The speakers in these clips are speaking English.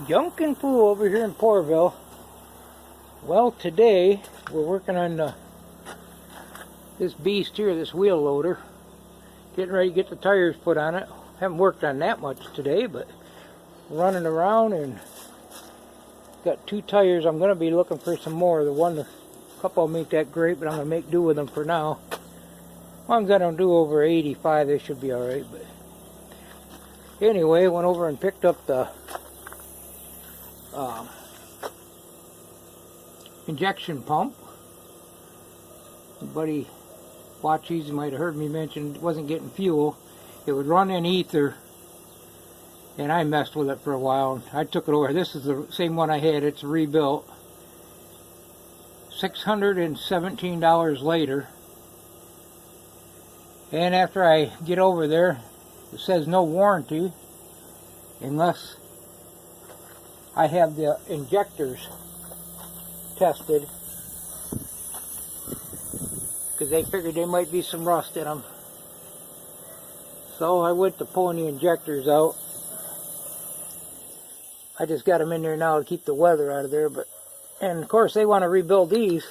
Junkin' Foo over here in Porterville. Well, today we're working on this beast here, this wheel loader. Getting ready to get the tires put on it. Haven't worked on that much today, but running around and got 2 tires. I'm going to be looking for some more. A couple of them ain't that great, but I'm going to make do with them for now. As long as I don't do over 85, they should be alright. But anyway, went over and picked up the injection pump. Anybody watch these might have heard me mention it wasn't getting fuel. It would run in ether, and I messed with it for a while. I took it over. This is the same one I had. It's rebuilt. $617 later, and after I get over there, it says no warranty unless I have the injectors tested, because they figured there might be some rust in them. So I went to pulling the injectors out. I just got them in there now to keep the weather out of there, and of course they want to rebuild these.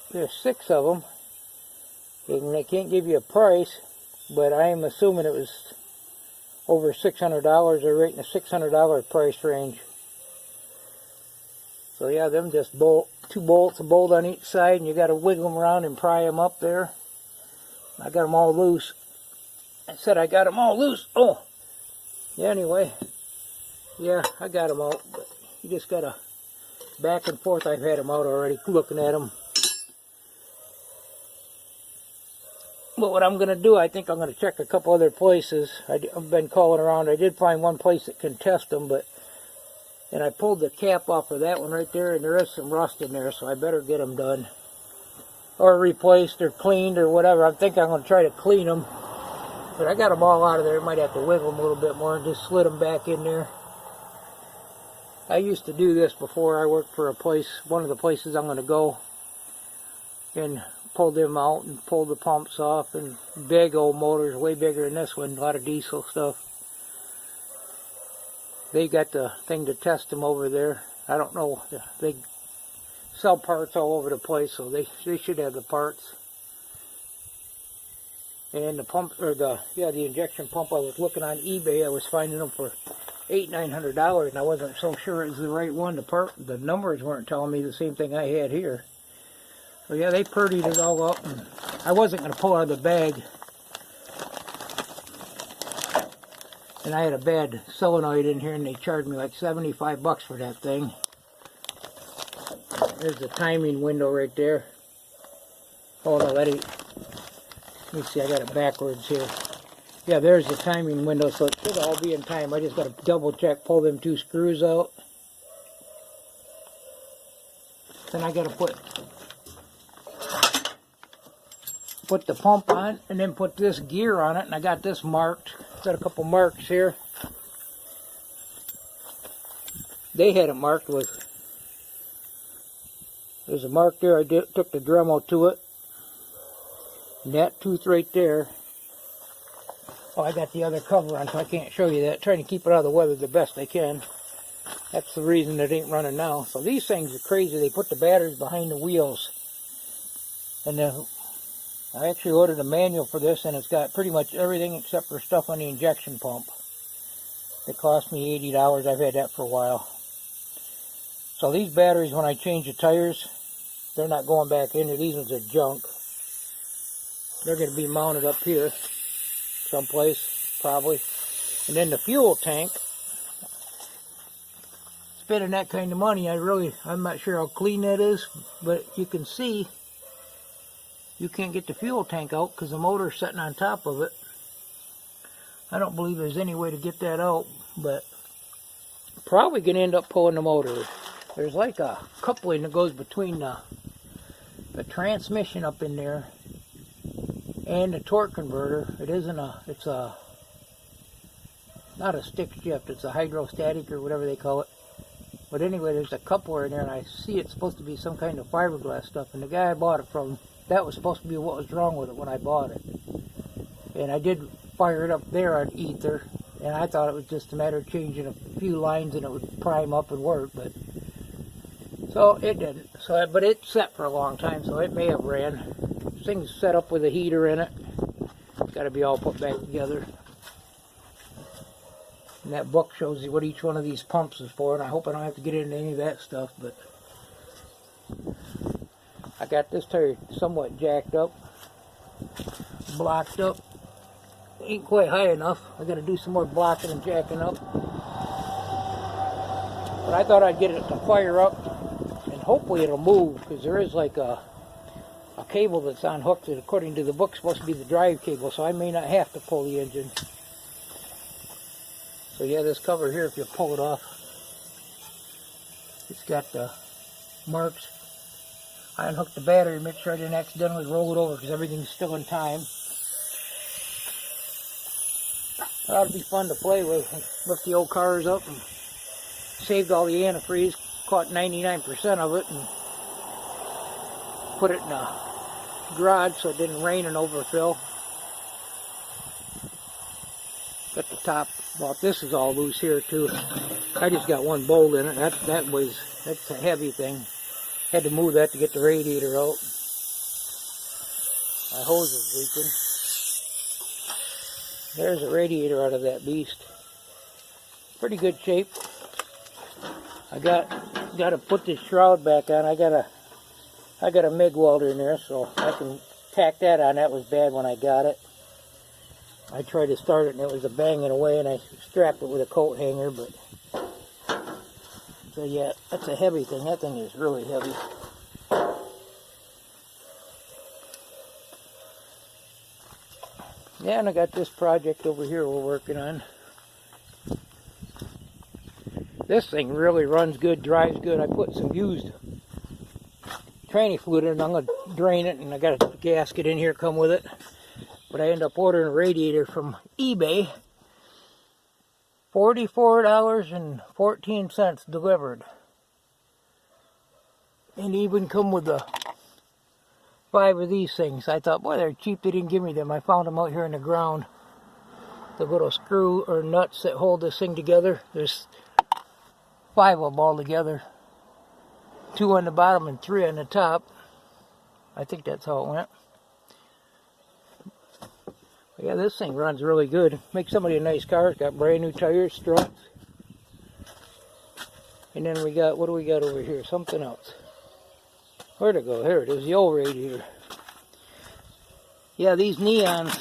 There's 6 of them, and they can't give you a price, but I am assuming it was over $600. They're right in the $600 price range. So yeah, them just 2 bolts, a bolt on each side, and you got to wiggle them around and pry them up there. I got them all loose. I said I got them all loose. Oh, yeah. Anyway, yeah, I got them out, but you just got to back and forth. I've had them out already, looking at them. But what I'm going to do, I think I'm going to check a couple other places. I've been calling around. I did find one place that can test them, and I pulled the cap off of that one right there, and there is some rust in there, so I better get them done. Or replaced or cleaned or whatever. I think I'm going to try to clean them. But I got them all out of there. Might have to wiggle them a little bit more and just slid them back in there. I used to do this before. I worked for a place, one of the places I'm going to go, and pull them out and pull the pumps off, and big old motors, way bigger than this one, a lot of diesel stuff. They got the thing to test them over there. I don't know, they sell parts all over the place, so they should have the parts. And the pump, or the injection pump, I was looking on eBay. I was finding them for $800-900, and I wasn't so sure it was the right one. The numbers weren't telling me the same thing I had here. So yeah, they purdied it all up, and I wasn't going to pull out of the bag. And I had a bad solenoid in here, and they charged me like $75 for that thing. There's the timing window right there. Oh no, that ain't. Let me see, I got it backwards here. Yeah, there's the timing window, so it should all be in time. I just got to double check, pull them 2 screws out. Then I got to put the pump on, and then put this gear on it, and I got this marked. Got a couple marks here. They had it marked with, there's a mark there. I took the Dremel to it, and that tooth right there. Oh, I got the other cover on, so I can't show you that. Trying to keep it out of the weather the best I can. That's the reason it ain't running now. So these things are crazy. They put the batteries behind the wheels, and I actually ordered a manual for this, and it's got pretty much everything except for stuff on the injection pump. It cost me $80. I've had that for a while. So these batteries, when I change the tires, they're not going back in there. These ones are junk. They're going to be mounted up here someplace, probably. And then the fuel tank, spending that kind of money, I'm not sure how clean that is, but you can see you can't get the fuel tank out because the motor's sitting on top of it. I don't believe there's any way to get that out, but probably going to end up pulling the motor. There's like a coupling that goes between the transmission up in there and the torque converter. It's not a stick shift, it's a hydrostatic or whatever they call it. But anyway, there's a coupler in there, and I see it's supposed to be some kind of fiberglass stuff, and the guy I bought it from, that was supposed to be what was wrong with it when I bought it. And I did fire it up there on ether, And I thought it was just a matter of changing a few lines and it would prime up and work, but so it didn't. So, but it set for a long time, so it may have ran. This thing's set up with a heater in it. It's got to be all put back together. And that book shows you what each one of these pumps is for, and I hope I don't have to get into any of that stuff, but I got this tire somewhat jacked up, blocked up. Ain't quite high enough. I got to do some more blocking and jacking up. But I thought I'd get it to fire up, and hopefully it'll move, because there is like a cable that's unhooked that, according to the book, is supposed to be the drive cable, so I may not have to pull the engine. So yeah, this cover here, if you pull it off, it's got the marks. I unhooked the battery, make sure I didn't accidentally roll it over, because everything's still in time. It ought to be fun to play with. Lift the old cars up and saved all the antifreeze, caught 99% of it, and put it in a garage so it didn't rain and overfill. Got the top, well, this is all loose here too. I just got one bolt in it. That's a heavy thing. Had to move that to get the radiator out. My hose is leaking. There's a radiator out of that beast. Pretty good shape. I got to put this shroud back on. I got a MIG welder in there, so I can tack that on. That was bad when I got it. I tried to start it and it was a banging away, and I strapped it with a coat hanger, but so yeah, that's a heavy thing. That thing is really heavy. Yeah, and I got this project over here we're working on. This thing really runs good, drives good. I put some used tranny fluid in it, and I'm going to drain it, and I got a gasket in here come with it. But I ended up ordering a radiator from eBay. $44.14 delivered. And even come with the 5 of these things. I thought, boy, they're cheap. They didn't give me them. I found them out here in the ground. The little screw or nuts that hold this thing together. There's 5 of them all together. 2 on the bottom and 3 on the top. I think that's how it went. But yeah, this thing runs really good. Makes somebody a nice car. It's got brand new tires, struts. And then we got, what do we got over here? Something else. Where'd it go? Here it is, the old radiator. Yeah, these neons,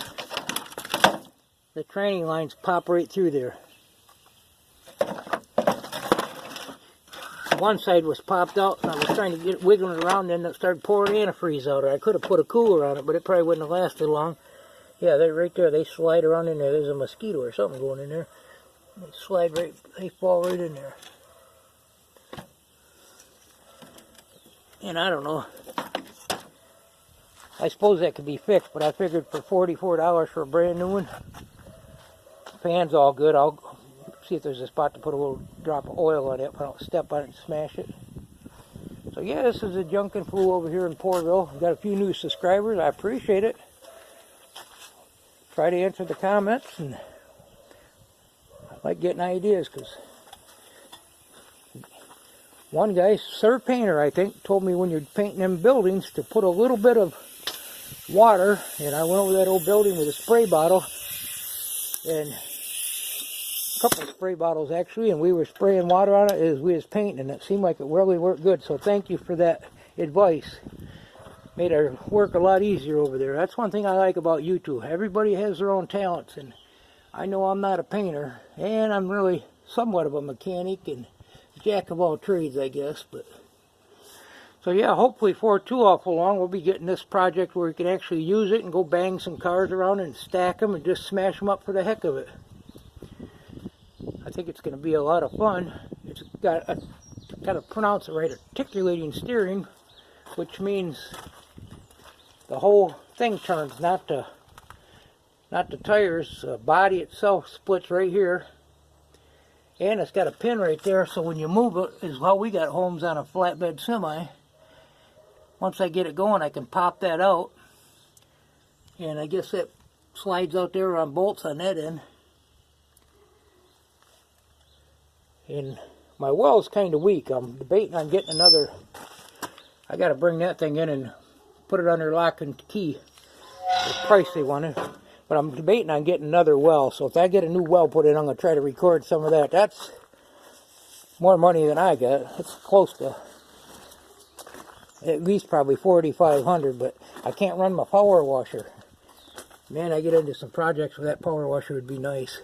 the training lines pop right through there. One side was popped out, and I was trying to get it wiggling around, and then it started pouring antifreeze out. I could have put a cooler on it, but it probably wouldn't have lasted long. Yeah, they're right there. They slide around in there. There's a mosquito or something going in there. They slide right, they fall right in there. And I don't know. I suppose that could be fixed, but I figured for $44 for a brand new one. Fan's all good. I'll see if there's a spot to put a little drop of oil on it, but I don't step on it and smash it. So yeah, this is a Junk and Flu over here in Porterville. I've got a few new subscribers. I appreciate it. Try to answer the comments, and I like getting ideas, because one guy, Sir Painter, I think, told me when you're painting them buildings to put a little bit of water, and I went over that old building with a spray bottle, and a couple of spray bottles actually, and we were spraying water on it as we was painting, and it seemed like it really worked good. So thank you for that advice. Made our work a lot easier over there. That's one thing I like about YouTube. Everybody has their own talents, and I know I'm not a painter, and I'm really somewhat of a mechanic and jack of all trades, I guess. But so yeah, hopefully for too awful long we'll be getting this project where we can actually use it and go bang some cars around and stack them and just smash them up for the heck of it. I think it's going to be a lot of fun. It's got a, gotta pronounce it right, articulating steering, which means the whole thing turns, not the tires. The body itself splits right here, and it's got a pin right there, so when you move it, is how we got homes on a flatbed semi. Once I get it going, I can pop that out, and I guess that slides out there on bolts on that end. And my well's kind of weak. I'm debating on getting another. I got to bring that thing in and put it under lock and key. The price they wanted. But I'm debating on getting another well. So if I get a new well put in, I'm going to try to record some of that. That's more money than I got. It's close to at least probably $4,500. But I can't run my power washer. Man, I get into some projects where that power washer would be nice.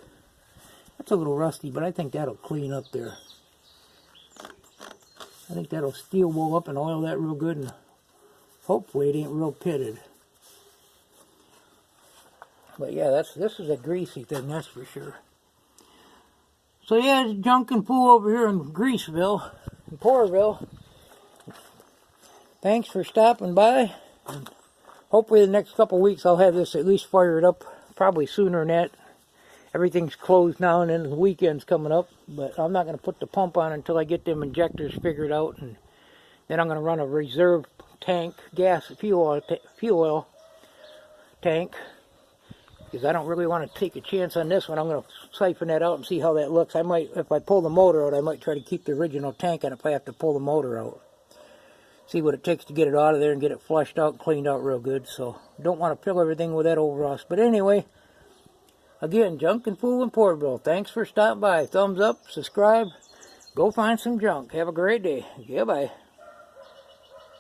That's a little rusty, but I think that'll clean up there. I think that'll steel wool up and oil that real good, and hopefully it ain't real pitted. But yeah, this is a greasy thing, that's for sure. So yeah, it's junk and fool over here in Greaseville, in Porterville. Thanks for stopping by. And hopefully the next couple of weeks I'll have this at least fired up, probably sooner than that. Everything's closed now and then the weekend's coming up, but I'm not going to put the pump on until I get them injectors figured out, and then I'm going to run a reserve tank, fuel oil tank, because I don't really want to take a chance on this one. I'm going to siphon that out and see how that looks. I might, if I pull the motor out, I might try to keep the original tank on if I have to pull the motor out. See what it takes to get it out of there and get it flushed out, cleaned out real good. So don't want to fill everything with that overall. But anyway, again, Junk and Fool in Porterville. Thanks for stopping by. Thumbs up, subscribe, go find some junk. Have a great day. Goodbye.